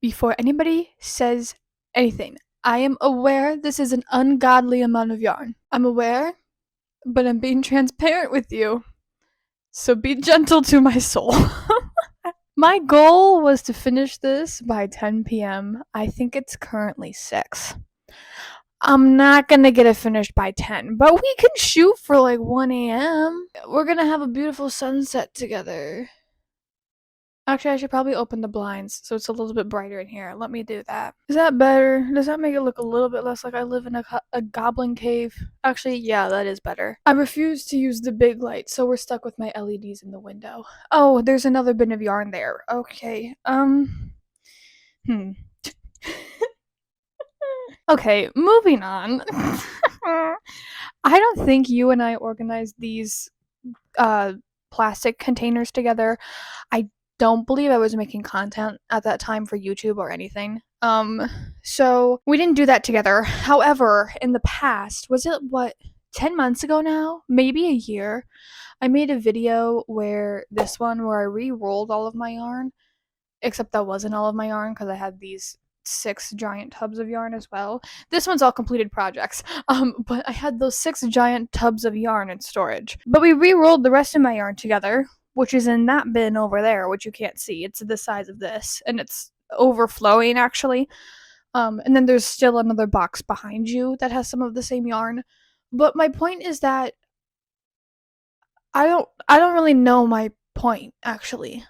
before anybody says anything. I am aware this is an ungodly amount of yarn. I'm aware, but I'm being transparent with you. So be gentle to my soul. My goal was to finish this by 10 p.m. I think it's currently 6. I'm not gonna get it finished by 10, but we can shoot for like 1 a.m. We're gonna have a beautiful sunset together. Actually, I should probably open the blinds so it's a little bit brighter in here. Let me do that. Is that better? Does that make it look a little bit less like I live in a goblin cave? Actually, yeah, that is better. I refuse to use the big light, so we're stuck with my LEDs in the window. Oh, there's another bin of yarn there. Okay, Okay, moving on. I don't think you and I organized these plastic containers together. I don't believe I was making content at that time for YouTube or anything. So we didn't do that together. However, in the past, was it 10 months ago now? Maybe a year. I made a video where I re-rolled all of my yarn, except that wasn't all of my yarn because I had these 6 giant tubs of yarn as well. This one's all completed projects. But I had those 6 giant tubs of yarn in storage. But we re-rolled the rest of my yarn together, which is in that bin over there, which you can't see. It's the size of this, and it's overflowing actually. And then there's still another box behind you that has some of the same yarn. But my point is that I don't really know my point actually.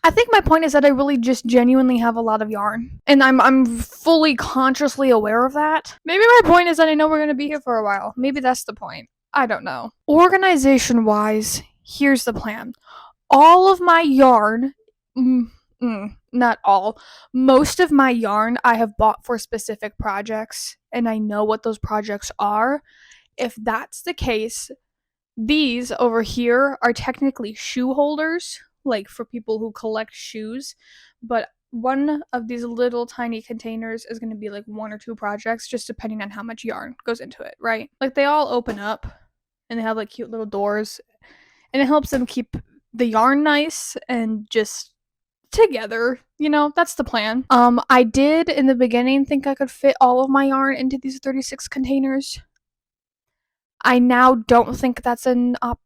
I think my point is that I really just genuinely have a lot of yarn, and I'm fully consciously aware of that. Maybe my point is that I know we're gonna be here for a while. Maybe that's the point. I don't know. Organization wise, here's the plan. All of my yarn, not all, most of my yarn I have bought for specific projects, and I know what those projects are. If that's the case, these over here are technically shoe holders, like for people who collect shoes, but one of these little tiny containers is going to be like 1 or 2 projects, just depending on how much yarn goes into it, right? Like they all open up and they have like cute little doors, and it helps them keep the yarn nice and just together. That's the plan. I did in the beginning think I could fit all of my yarn into these 36 containers. I now don't think that's an option.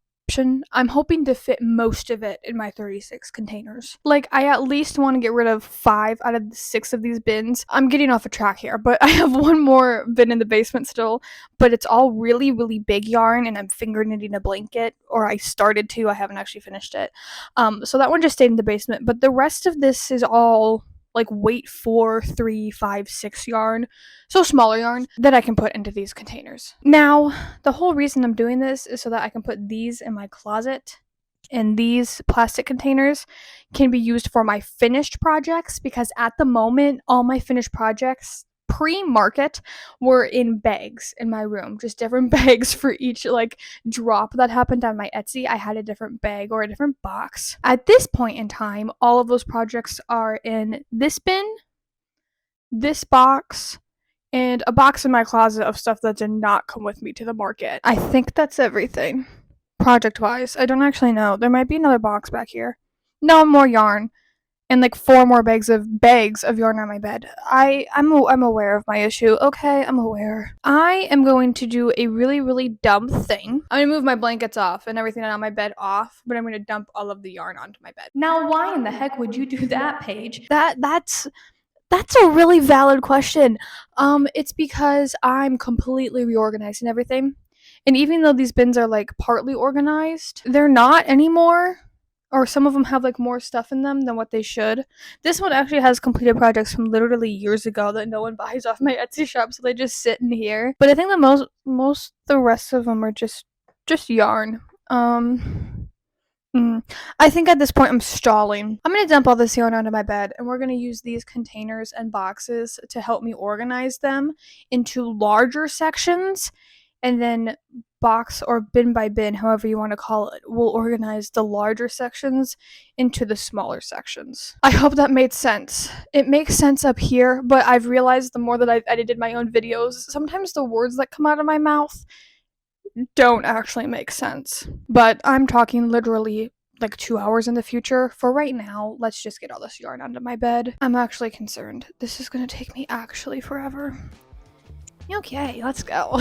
I'm hoping to fit most of it in my 36 containers. Like, I at least want to get rid of 5 out of the 6 of these bins. I'm getting off a track here, but I have one more bin in the basement still, but it's all really, really big yarn, and I'm finger knitting a blanket, or I started to. I haven't actually finished it. So that one just stayed in the basement, but the rest of this is all like weight 4, 3, 5, 6 yarn, so smaller yarn that I can put into these containers. Now, the whole reason I'm doing this is so that I can put these in my closet, and these plastic containers can be used for my finished projects, because at the moment all my finished projects pre-market were in bags in my room, just different bags for each like drop that happened on my Etsy. I had a different bag or a different box. At this point in time, all of those projects are in this bin, this box, and a box in my closet of stuff that did not come with me to the market. I think that's everything project wise. I don't actually know. There might be another box back here. No, more yarn, and like 4 more bags of yarn on my bed. I'm aware of my issue. Okay, I'm aware. I am going to do a really, really dumb thing. I'm gonna move my blankets off and everything on my bed off, but I'm gonna dump all of the yarn onto my bed. Now, why in the heck would you do that, Paige? That's a really valid question. It's because I'm completely reorganizing everything. And even though these bins are like partly organized, they're not anymore. Or some of them have like more stuff in them than what they should. This one actually has completed projects from literally years ago that no one buys off my Etsy shop, so they just sit in here. But I think that most the rest of them are just yarn. I think at this point I'm stalling. I'm gonna dump all this yarn onto my bed, and we're gonna use these containers and boxes to help me organize them into larger sections, and then box or bin by bin, however you want to call it, will organize the larger sections into the smaller sections. I hope that made sense. It makes sense up here, but I've realized the more that I've edited my own videos, sometimes the words that come out of my mouth don't actually make sense. But I'm talking literally like 2 hours in the future. For right now, let's just get all this yarn onto my bed. I'm actually concerned. This is gonna take me actually forever. Okay, let's go.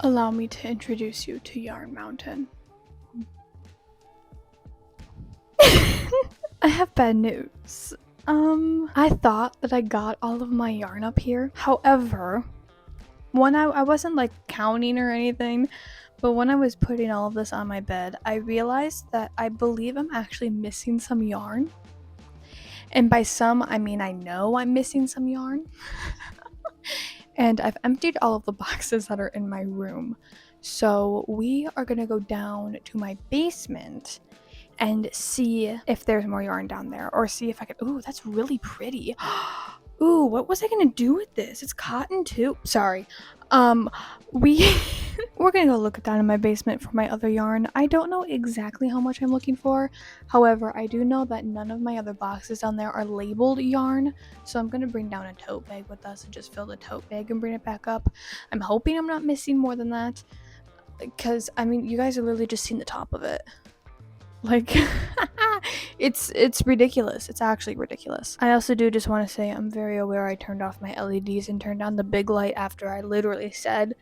Allow me to introduce you to Yarn Mountain. I have bad news. I thought that I got all of my yarn up here. However, when I wasn't like counting or anything, but when I was putting all of this on my bed, I realized that I believe I'm actually missing some yarn. And by some, I mean I know I'm missing some yarn. And I've emptied all of the boxes that are in my room. So we are gonna go down to my basement and see if there's more yarn down there, or see if I could. Ooh, that's really pretty. Ooh, what was I gonna do with this? It's cotton too. Sorry. We're gonna go look down in my basement for my other yarn. I don't know exactly how much I'm looking for. However, I do know that none of my other boxes down there are labeled yarn. So I'm gonna bring down a tote bag with us and just fill the tote bag and bring it back up. I'm hoping I'm not missing more than that, because I mean, you guys are literally just seeing the top of it. Like, it's ridiculous. It's actually ridiculous. I also do just want to say I'm very aware I turned off my LEDs and turned on the big light after I literally said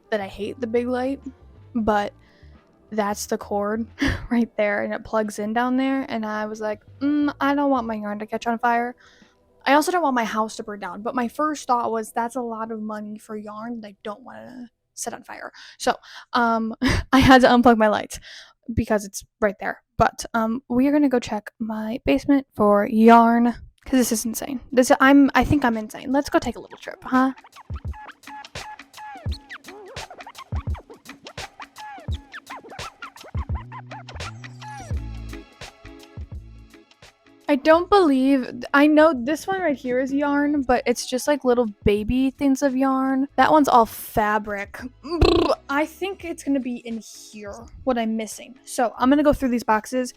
that I hate the big light, but that's the cord right there, and it plugs in down there, and I was like, I don't want my yarn to catch on fire. I also don't want my house to burn down, but my first thought was that's a lot of money for yarn that I don't want to set on fire. So I had to unplug my lights because it's right there. But we are gonna go check my basement for yarn, because this is insane. I think I'm insane. Let's go take a little trip, huh? I don't believe, I know this one right here is yarn, but it's just like little baby things of yarn. That one's all fabric. I think it's gonna be in here, what I'm missing. So I'm gonna go through these boxes,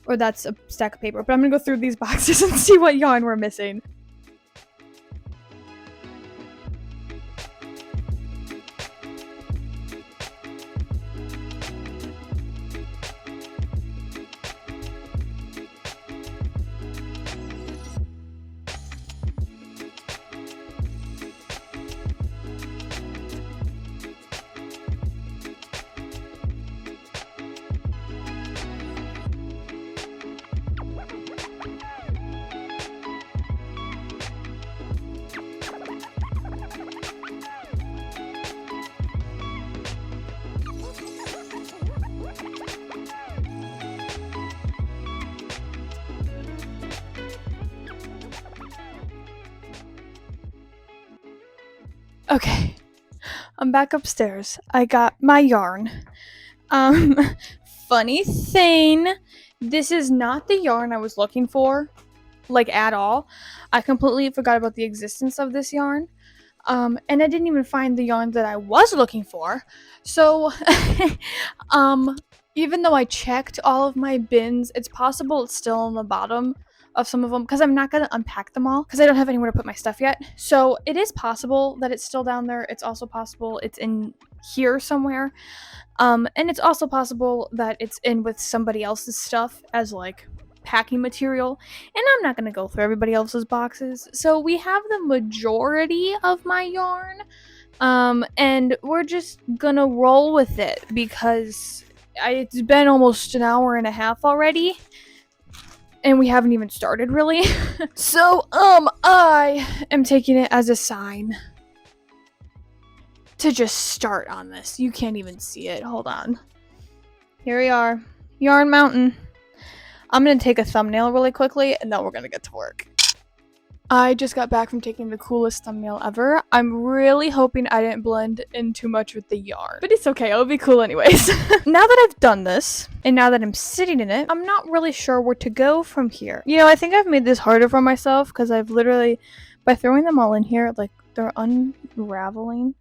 or that's a stack of paper, but I'm gonna go through these boxes and see what yarn we're missing. Okay, I'm back upstairs. I got my yarn. Funny thing, this is not the yarn I was looking for, like at all. I completely forgot about the existence of this yarn. And I didn't even find the yarn that I was looking for. So, even though I checked all of my bins, it's possible it's still on the bottom of some of them, because I'm not going to unpack them all because I don't have anywhere to put my stuff yet. So it is possible that it's still down there. It's also possible it's in here somewhere. And it's also possible that it's in with somebody else's stuff as like packing material, and I'm not going to go through everybody else's boxes. So we have the majority of my yarn, and we're just gonna roll with it because it's been almost an hour and a half already, and we haven't even started really. So I am taking it as a sign to just start on this. You can't even see it. Hold on. Here we are. Yarn Mountain. I'm gonna take a thumbnail really quickly, and then we're gonna get to work. I just got back from taking the coolest thumbnail ever. I'm really hoping I didn't blend in too much with the yarn, but it's okay, it'll be cool anyways. Now that I've done this, and now that I'm sitting in it, I'm not really sure where to go from here. You know, I think I've made this harder for myself because I've literally, by throwing them all in here, like, they're unraveling.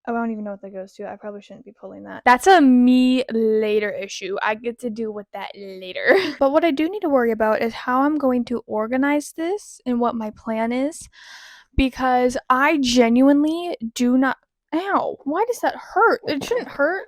Oh, I don't even know what that goes to. I probably shouldn't be pulling that. That's a me later issue. I get to deal with that later. But what I do need to worry about is how I'm going to organize this and what my plan is. Because I genuinely do not... Ow, why does that hurt? It shouldn't hurt.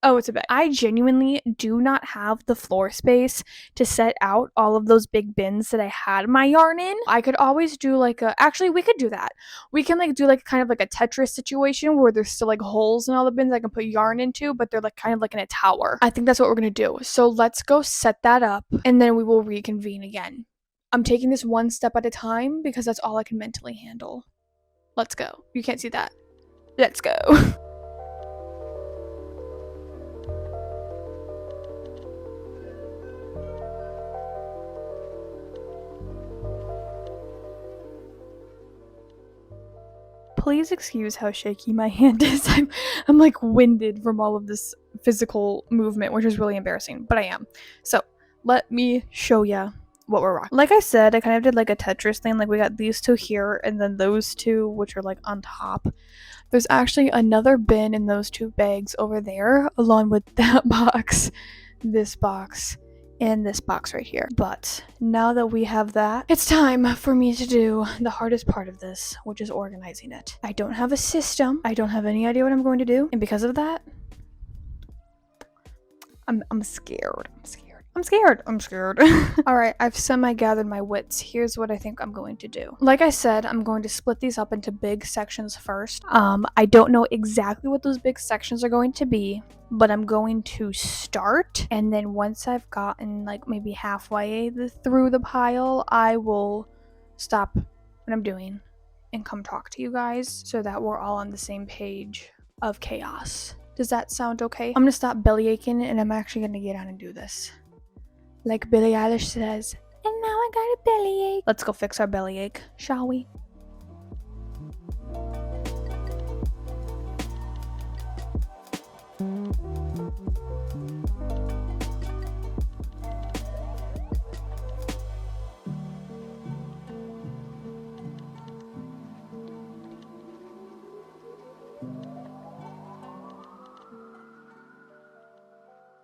Oh, it's a bit. I genuinely do not have the floor space to set out all of those big bins that I had my yarn in. I could always do like a... Actually, we could do that. We can like do like kind of like a Tetris situation where there's still like holes in all the bins I can put yarn into, but they're like kind of like in a tower. I think that's what we're gonna do. So let's go set that up and then we will reconvene again. I'm taking this one step at a time because that's all I can mentally handle. Let's go. You can't see that. Let's go. Please excuse how shaky my hand is. I'm like winded from all of this physical movement, which is really embarrassing, but I am. So let me show ya what we're rocking. Like I said, I kind of did like a Tetris thing. Like we got these two here and then those two, which are like on top. There's actually another bin in those two bags over there, along with that box, this box, and this box right here. But now that we have that, it's time for me to do the hardest part of this, which is organizing it. I don't have a system. I don't have any idea what I'm going to do. And because of that, I'm scared. I'm scared. All right, I've semi-gathered my wits. Here's what I think I'm going to do. Like I said, I'm going to split these up into big sections first. I don't know exactly what those big sections are going to be, but I'm going to start. And then once I've gotten like maybe halfway through the pile, I will stop what I'm doing and come talk to you guys so that we're all on the same page of chaos. Does that sound okay? I'm gonna stop belly aching and I'm actually gonna get on and do this. Like Billie Eilish says, and now I got a bellyache. Let's go fix our bellyache, shall we?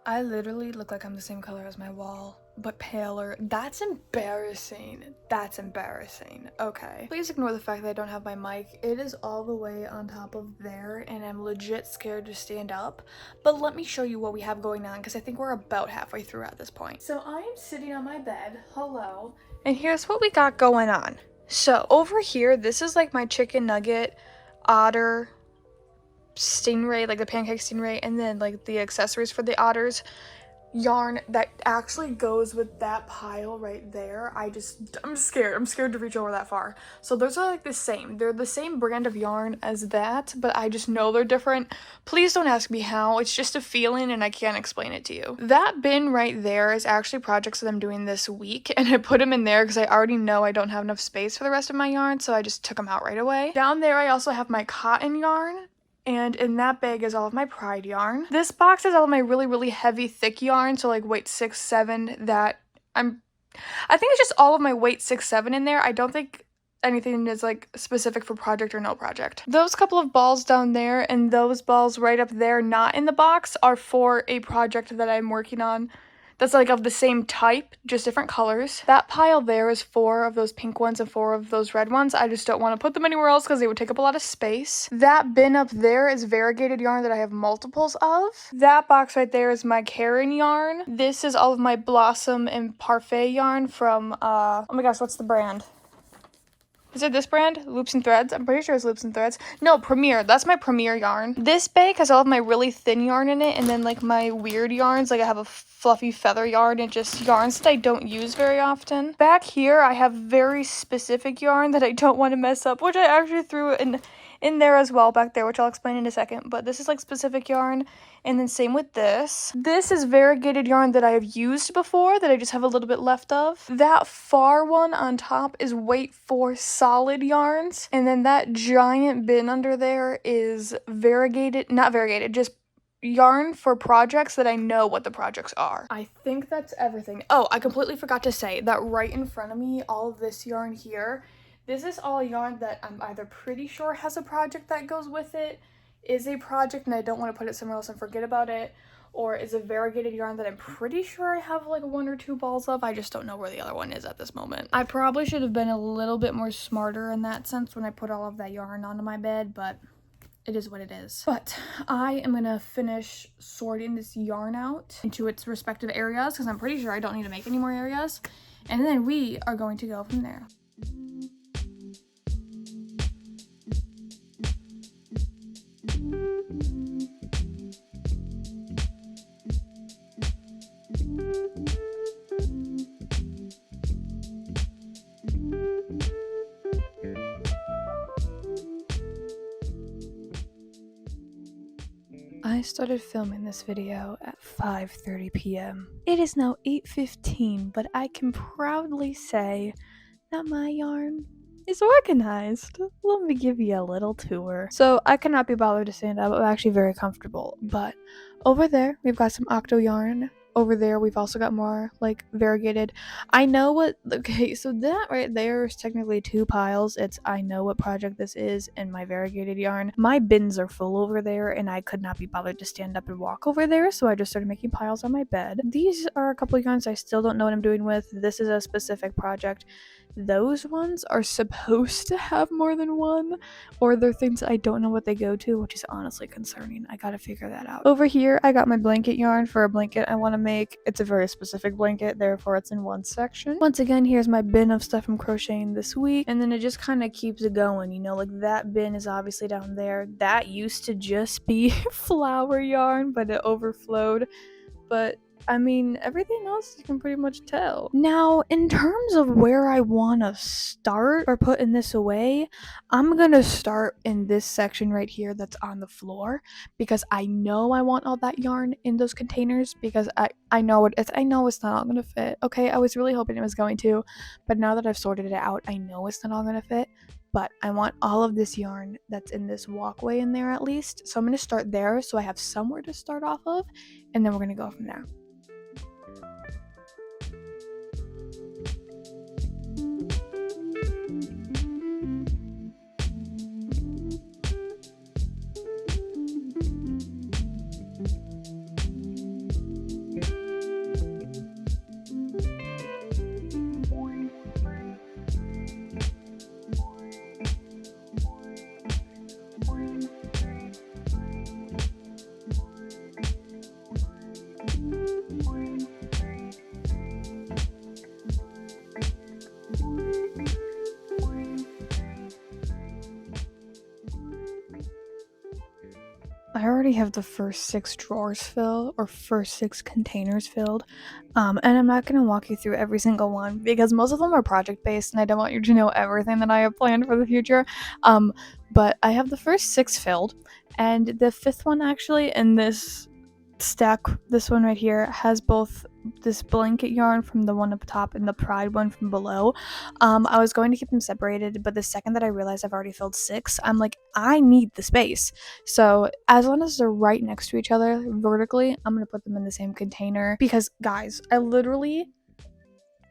I literally look like I'm the same color as my wall, but paler. That's embarrassing. That's embarrassing. Okay. Please ignore the fact that I don't have my mic. It is all the way on top of there, and I'm legit scared to stand up. But let me show you what we have going on, because I think we're about halfway through at this point. So I am sitting on my bed. Hello. And here's what we got going on. So over here, this is like my chicken nugget, otter, stingray, like the pancake stingray, and then like the accessories for the otters yarn that actually goes with that pile right there. I'm scared to reach over that far. So those are like the same, they're the same brand of yarn as that, but I just know they're different. Please don't ask me how, it's just a feeling and I can't explain it to you. That bin right there is actually projects that I'm doing this week, and I put them in there because I already know I don't have enough space for the rest of my yarn, so I just took them out right away. Down there I also have my cotton yarn, and in that bag is all of my pride yarn. This box is all of my really heavy thick yarn, so like weight 6, 7 that I think it's just all of my weight 6, 7 in there. I don't think anything is like specific for project or no project. Those couple of balls down there and those balls right up there not in the box are for a project that I'm working on that's like of the same type, just different colors. That pile there is 4 of those pink ones and 4 of those red ones. I just don't want to put them anywhere else because they would take up a lot of space. That bin up there is variegated yarn that I have multiples of. That box right there is my Karen yarn. This is all of my Blossom and Parfait yarn from, oh my gosh, what's the brand? Is it this brand? Loops and Threads? I'm pretty sure it's Loops and Threads. No, Premier. That's my Premier yarn. This bag has all of my really thin yarn in it, and then like my weird yarns. Like I have a fluffy feather yarn and just yarns that I don't use very often. Back here, I have very specific yarn that I don't want to mess up, which I actually threw in in there as well back there, which I'll explain in a second. But this is like specific yarn. And then same with this. This is variegated yarn that I have used before that I just have a little bit left of. That far one on top is Wait For solid yarns. And then that giant bin under there is variegated, not variegated, just yarn for projects that I know what the projects are. I think that's everything. Oh, I completely forgot to say that right in front of me, all of this yarn here, this is all yarn that I'm either pretty sure has a project that goes with it, is a project and I don't want to put it somewhere else and forget about it, or is a variegated yarn that I'm pretty sure I have like 1 or 2 balls of. I just don't know where the other one is at this moment. I probably should have been a little bit more smarter in that sense when I put all of that yarn onto my bed, but it is what it is. But I am gonna finish sorting this yarn out into its respective areas because I'm pretty sure I don't need to make any more areas. And then we are going to go from there. I started filming this video at 5:30 p.m. It is now 8:15, but I can proudly say that my yarn is organized. Let me give you a little tour. So I cannot be bothered to stand up. I'm actually very comfortable, but over there we've got some octo yarn. Over there we've also got more like variegated. I know what, okay, so that right there is technically 2 piles. It's I know what project this is and my variegated yarn. My bins are full over there and I could not be bothered to stand up and walk over there, so I just started making piles on my bed. These are a couple of yarns I still don't know what I'm doing with. This is a specific project. Those ones are supposed to have more than one, or they're things I don't know what they go to, which is honestly concerning. I gotta figure that out. Over here, I got my blanket yarn for a blanket I want to make. It's a very specific blanket, therefore it's in one section. Once again, here's my bin of stuff I'm crocheting this week, and then it just kind of keeps it going, you know, like that bin is obviously down there. That used to just be flower yarn, but it overflowed. But I mean, everything else you can pretty much tell. Now, in terms of where I want to start or putting this away, I'm gonna start in this section right here that's on the floor because I know I want all that yarn in those containers because I know I know it's not all gonna fit. Okay, I was really hoping it was going to, but now that I've sorted it out, I know it's not all gonna fit. But I want all of this yarn that's in this walkway in there at least. So I'm going to start there so I have somewhere to start off of, and then we're going to go from there. I already have the first 6 drawers filled, or first 6 containers filled, and I'm not going to walk you through every single one because most of them are project based and I don't want you to know everything that I have planned for the future, but I have the first 6 filled, and the 5th one actually in this stack, this one right here, has both this blanket yarn from the one up top and the pride one from below. I was going to keep them separated, but the second that I realized I've already filled 6, I'm like, I need the space. So as long as they're right next to each other vertically, I'm gonna put them in the same container because guys, I literally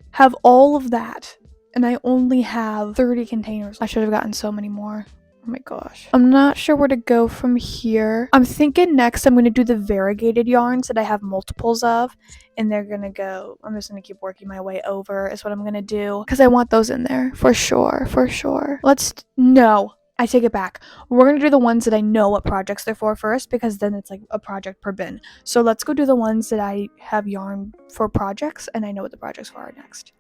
have all of that and I only have 30 containers. I should have gotten so many more. Oh my gosh. I'm not sure where to go from here. I'm thinking next I'm going to do the variegated yarns that I have multiples of, and they're going to go, I'm just going to keep working my way over is what I'm going to do because I want those in there for sure, for sure. No, I take it back. We're going to do the ones that I know what projects they're for first because then it's like a project per bin. So let's go do the ones that I have yarn for projects and I know what the projects are next.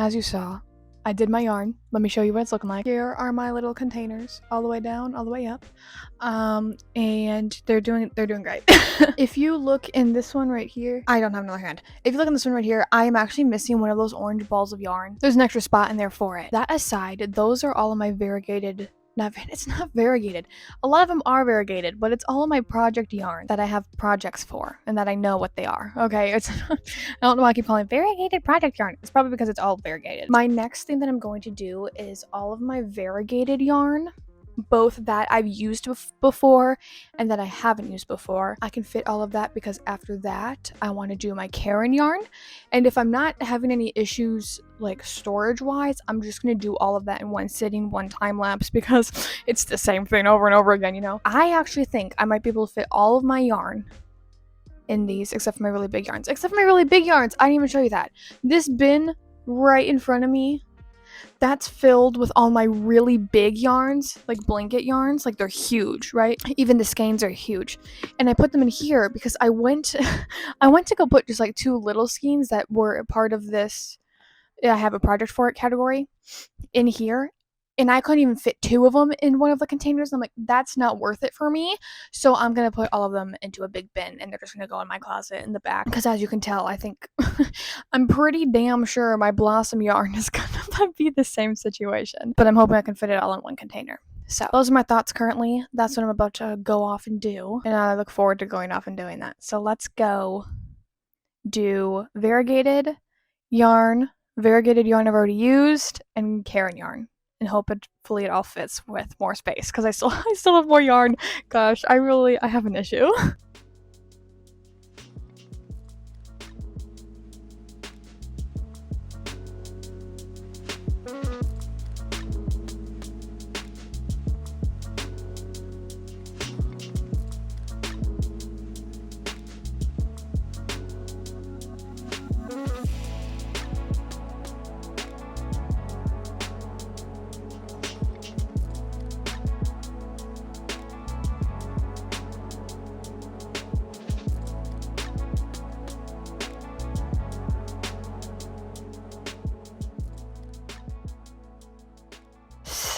as you saw, I did my yarn. Let me show you what it's looking like. Here are my little containers, all the way down, all the way up. And they're doing great. If you look in this one right here, I don't have another hand. If you look in this one right here, I am actually missing one of those orange balls of yarn. There's an extra spot in there for it. That aside, those are all of my variegated. It's not variegated. A lot of them are variegated, but it's all of my project yarn that I have projects for and that I know what they are. Okay, it's I don't know why I keep calling it variegated project yarn. It's probably because it's all variegated. My next thing that I'm going to do is all of my variegated yarn, both that I've used before and that I haven't used before. I can fit all of that because after that I want to do my Karen yarn, and if I'm not having any issues like storage wise, I'm just gonna do all of that in one sitting, one time lapse, because it's the same thing over and over again, you know. I actually think I might be able to fit all of my yarn in these except for my really big yarns. I didn't even show you that. This bin right in front of me, that's filled with all my really big yarns, like blanket yarns. Like, they're huge, right? Even the skeins are huge. And I put them in here because I went to go put just like 2 little skeins that were a part of this I have a project for it category in here, and I couldn't even fit 2 of them in one of the containers. I'm like, that's not worth it for me. So I'm gonna put all of them into a big bin, and they're just gonna go in my closet in the back. Because as you can tell, I think I'm pretty damn sure my Blossom yarn is gonna be the same situation. But I'm hoping I can fit it all in one container. So those are my thoughts currently. That's what I'm about to go off and do, and I look forward to going off and doing that. So let's go do variegated yarn I've already used, and Karen yarn, and hopefully it all fits with more space, because I still have more yarn. Gosh, I have an issue.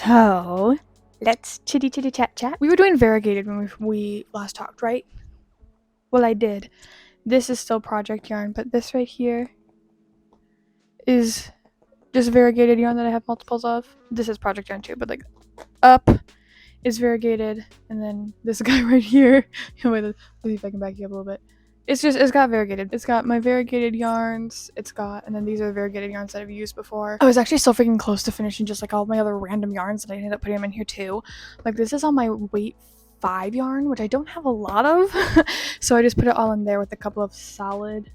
So let's chitty chat. We were doing variegated when we last talked, right? Well, I did. This is still project yarn, but this right here is just variegated yarn that I have multiples of. This is project yarn too, but like up is variegated, and then this guy right here. Wait, let's see if I can back you up a little bit. It's got variegated. It's got my variegated yarns. And then these are the variegated yarns that I've used before. I was actually so freaking close to finishing just like all my other random yarns that I ended up putting them in here too. Like, this is all my weight 5 yarn, which I don't have a lot of. So I just put it all in there with a couple of solid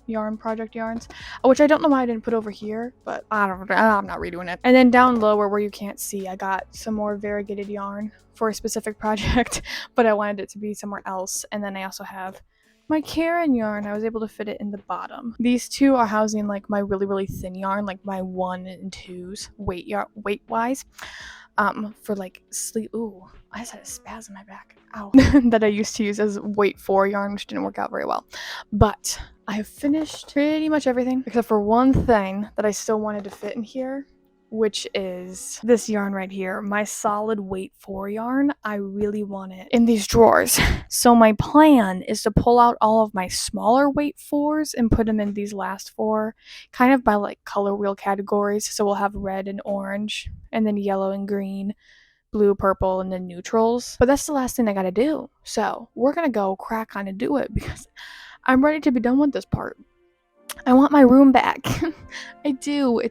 yarn project yarns, which I don't know why I didn't put over here, but I'm not redoing it. And then down lower where you can't see, I got some more variegated yarn for a specific project, but I wanted it to be somewhere else. And then I also have my Karen yarn. I was able to fit it in the bottom. These 2 are housing like my really thin yarn, like my 1 and 2s weight wise, for like sleep. Ooh, I just had a spasm in my back. Ow. That I used to use as weight 4 yarn, which didn't work out very well. But I have finished pretty much everything except for one thing that I still wanted to fit in here, which is this yarn right here, my solid weight 4 yarn. I really want it in these drawers. So my plan is to pull out all of my smaller weight 4s and put them in these last 4, kind of by like color wheel categories. So we'll have red and orange, and then yellow and green, blue, purple, and then neutrals. But that's the last thing I gotta do. So we're gonna go crack on and do it, because I'm ready to be done with this part. I want my room back. I do.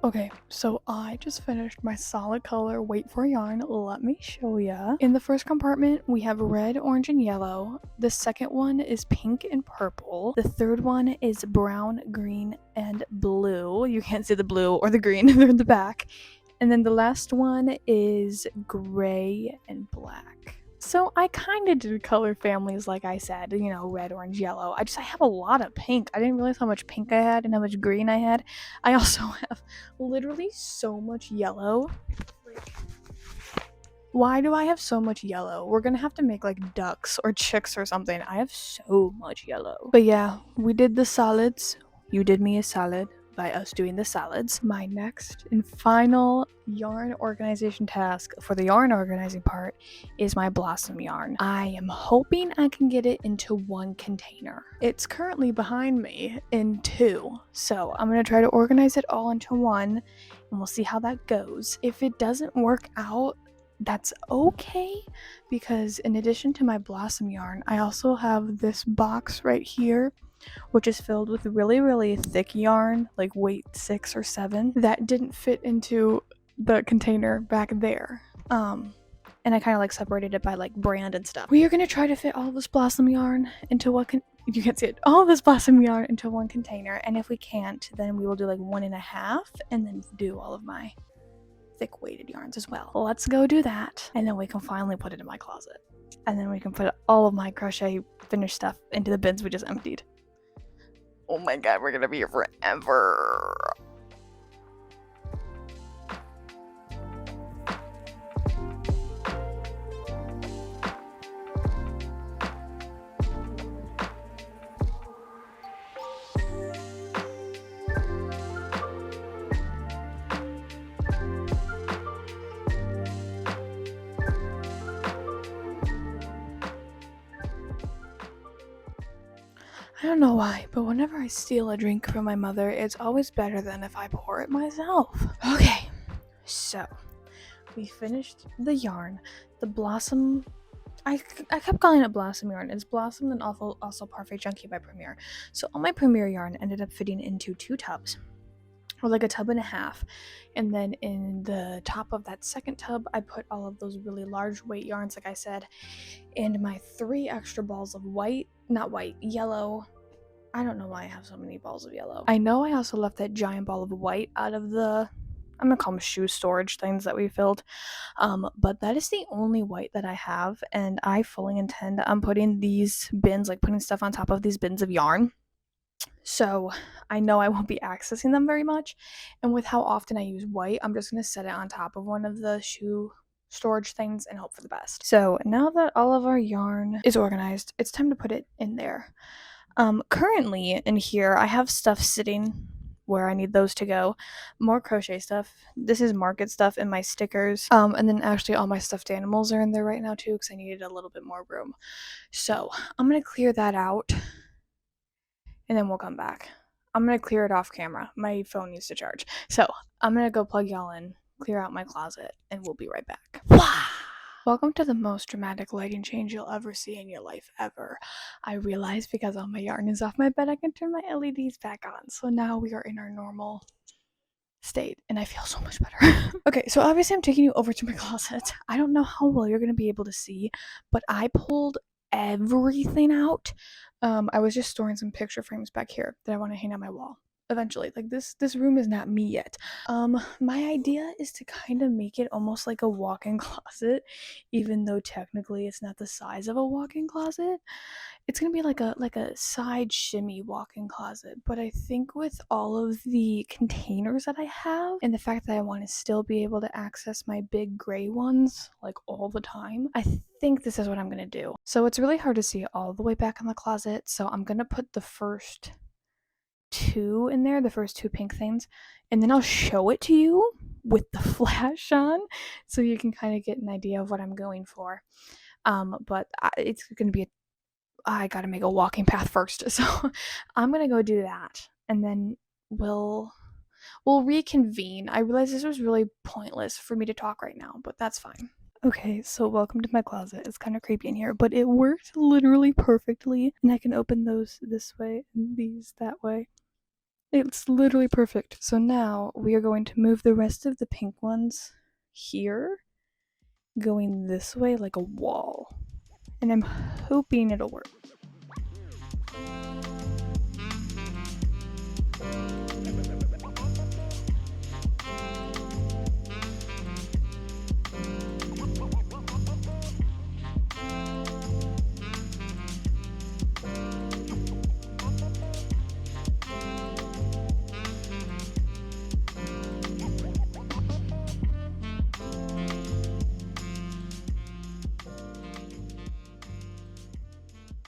Okay, so I just finished my solid color wait for yarn. Let me show ya. In the first compartment, we have red, orange, and yellow. The second one is pink and purple. The third one is brown, green, and blue. You can't see the blue or the green, they're in the back. And then the last one is gray and black. So I kind of did color families like I said, red, orange, yellow. I have a lot of pink. I didn't realize how much pink I had and how much green I had. I also have literally so much yellow. Why do I have so much yellow? We're gonna have to make like ducks or chicks or something. I have so much yellow. But yeah, we did the solids. You did me a solid by us doing the solids. My next and final yarn organization task for the yarn organizing part is my blossom yarn. I am hoping I can get it into one container. It's currently behind me in 2, so I'm gonna try to organize it all into one, and we'll see how that goes. If it doesn't work out, that's okay, because in addition to my blossom yarn, I also have this box right here, which is filled with really thick yarn, like weight 6 or 7, that didn't fit into the container back there. And I kind of like separated it by like brand and stuff. We are gonna try to fit all this blossom yarn into what you can't see it, all this blossom yarn into one container, and if we can't, then we will do like 1.5 and then do all of my thick weighted yarns as well. Let's go do that, and then we can finally put it in my closet, and then we can put all of my crochet finished stuff into the bins we just emptied. Oh my god, we're gonna be here forever. I don't know why, but whenever I steal a drink from my mother, it's always better than if I pour it myself. Okay, so we finished the yarn. The blossom, I kept calling it blossom yarn. It's blossom and also Parfait Chunky by Premier. So all my Premier yarn ended up fitting into 2 tubs, or like a tub and a half. And then in the top of that second tub, I put all of those really large weight yarns, like I said, and my 3 extra balls of yellow. I don't know why I have so many balls of yellow. I know I also left that giant ball of white out of the, I'm gonna call them shoe storage things that we filled. But that is the only white that I have, and I fully intend on putting these bins, like putting stuff on top of these bins of yarn. So I know I won't be accessing them very much, and with how often I use white, I'm just gonna set it on top of one of the shoe storage things and hope for the best. So now that all of our yarn is organized, it's time to put it in there. Currently in here, I have stuff sitting where I need those to go. More crochet stuff. This is market stuff and my stickers. And then actually all my stuffed animals are in there right now too, because I needed a little bit more room. So I'm gonna clear that out, and then we'll come back. I'm gonna clear it off camera. My phone needs to charge. So I'm gonna go plug y'all in, clear out my closet, and we'll be right back. Welcome to the most dramatic lighting change you'll ever see in your life ever. I realize because all my yarn is off my bed, I can turn my LEDs back on. So now we are in our normal state, and I feel so much better. Okay, so obviously I'm taking you over to my closet. I don't know how well you're going to be able to see, but I pulled everything out. I was just storing some picture frames back here that I want to hang on my wall eventually. Like this room is not me yet. My idea is to kind of make it almost like a walk-in closet, even though technically it's not the size of a walk-in closet. It's gonna be like a side shimmy walk-in closet, but I think with all of the containers that I have and the fact that I want to still be able to access my big gray ones like all the time, I think this is what I'm gonna do. So it's really hard to see all the way back in the closet, so I'm gonna put the first 2 in there, the first 2 pink things, and then I'll show it to you with the flash on so you can kind of get an idea of what I'm going for. But it's gonna be I gotta make a walking path first, so I'm gonna go do that, and then we'll reconvene. I realize this was really pointless for me to talk right now, but that's fine. Okay, so welcome to my closet. It's kind of creepy in here, but it worked literally perfectly, and I can open those this way and these that way. It's literally perfect. So now we are going to move the rest of the pink ones here, going this way like a wall. And I'm hoping it'll work.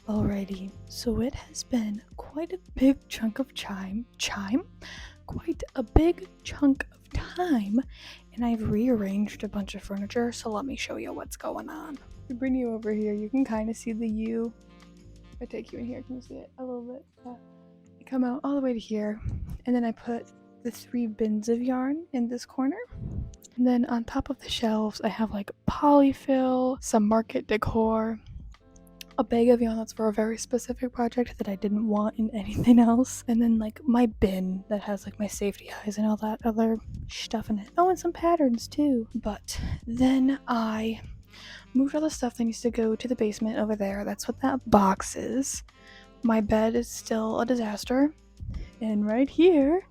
Alrighty, so it has been quite a big chunk of quite a big chunk of time, and I've rearranged a bunch of furniture, so let me show you what's going on. I bring you over here, you can kind of see the U. If I take you in here, can you see it a little bit? Yeah. I come out all the way to here, and then I put the 3 bins of yarn in this corner. And then on top of the shelves, I have like polyfill, some market decor, a bag of yarn that's for a very specific project that I didn't want in anything else, and then like my bin that has like my safety eyes and all that other stuff in it. Oh, and some patterns too. But then I moved all the stuff that needs to go to the basement over there. That's what that box is. My bed is still a disaster, and right here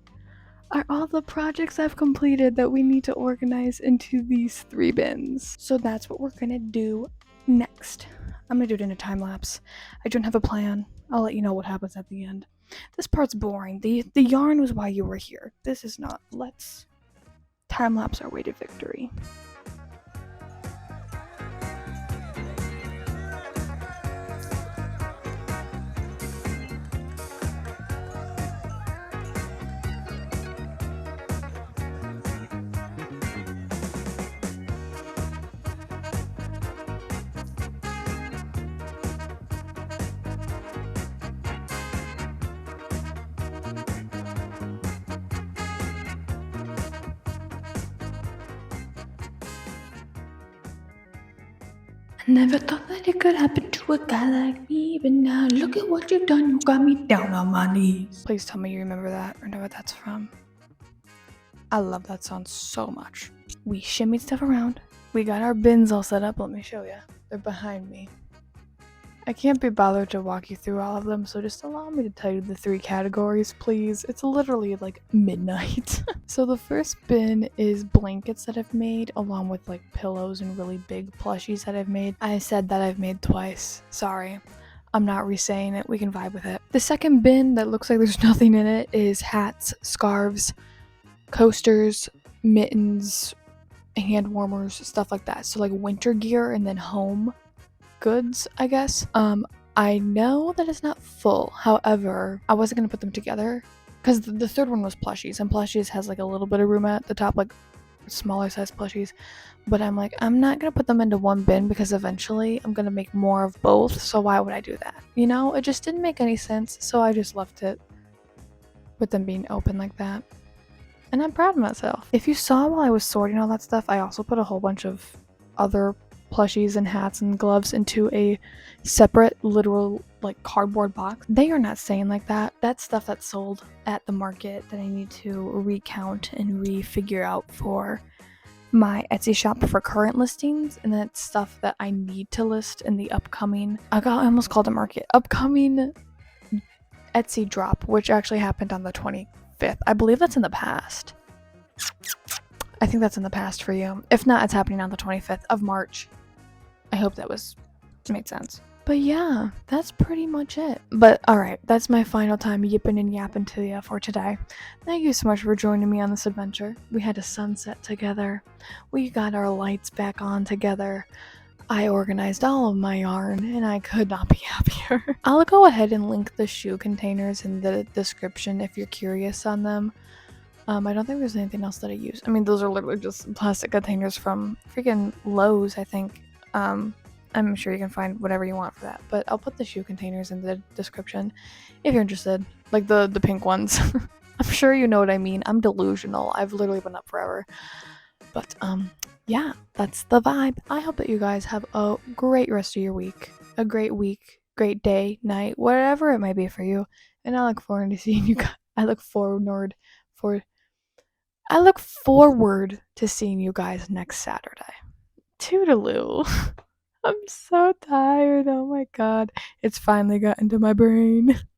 are all the projects I've completed that we need to organize into these 3 bins. So that's what we're gonna do next. I'm gonna do it in a time lapse. I don't have a plan. I'll let you know what happens at the end. This part's boring. The yarn was why you were here. This is not. Let's time lapse our way to victory. I never thought that it could happen to a guy like me, but now look at what you've done. You got me down on my knees. Please tell me you remember that or know what that's from. I love that song so much. We shimmied stuff around. We got our bins all set up. Let me show you. They're behind me. I can't be bothered to walk you through all of them, so just allow me to tell you the 3 categories, please. It's literally like midnight. So the first bin is blankets that I've made, along with like pillows and really big plushies that I've made. I said that I've made twice. Sorry. I'm not re-saying it. We can vibe with it. The second bin that looks like there's nothing in it is hats, scarves, coasters, mittens, hand warmers, stuff like that. So like winter gear and then home goods, I guess. I know that it's not full. However, I wasn't gonna put them together because the third one was plushies, and plushies has like a little bit of room at the top, like smaller size plushies. But I'm like, I'm not gonna put them into one bin because eventually I'm gonna make more of both. So why would I do that? You know, it just didn't make any sense. So I just left it with them being open like that. And I'm proud of myself. If you saw while I was sorting all that stuff, I also put a whole bunch of other plushies and hats and gloves into a separate literal like cardboard box. They are not saying like that. That's stuff that's sold at the market that I need to recount and refigure out for my Etsy shop for current listings, and that's stuff that I need to list in the upcoming I almost called it market upcoming Etsy drop, which actually happened on the 25th. I believe that's in the past. I think that's in the past for you. If not, it's happening on the 25th of March. I hope that made sense. But yeah, that's pretty much it. But alright, that's my final time yipping and yapping to you for today. Thank you so much for joining me on this adventure. We had a sunset together. We got our lights back on together. I organized all of my yarn, and I could not be happier. I'll go ahead and link the shoe containers in the description if you're curious on them. I don't think there's anything else that I use. I mean, those are literally just plastic containers from freaking Lowe's, I think. I'm sure you can find whatever you want for that. But I'll put the shoe containers in the description if you're interested. Like the pink ones. I'm sure you know what I mean. I'm delusional. I've literally been up forever. But, yeah, that's the vibe. I hope that you guys have a great rest of your week. A great week, great day, night, whatever it might be for you. And I look forward to seeing you guys. I look forward for I look forward to seeing you guys next Saturday. Toodaloo. I'm so tired. Oh my god. It's finally got into my brain.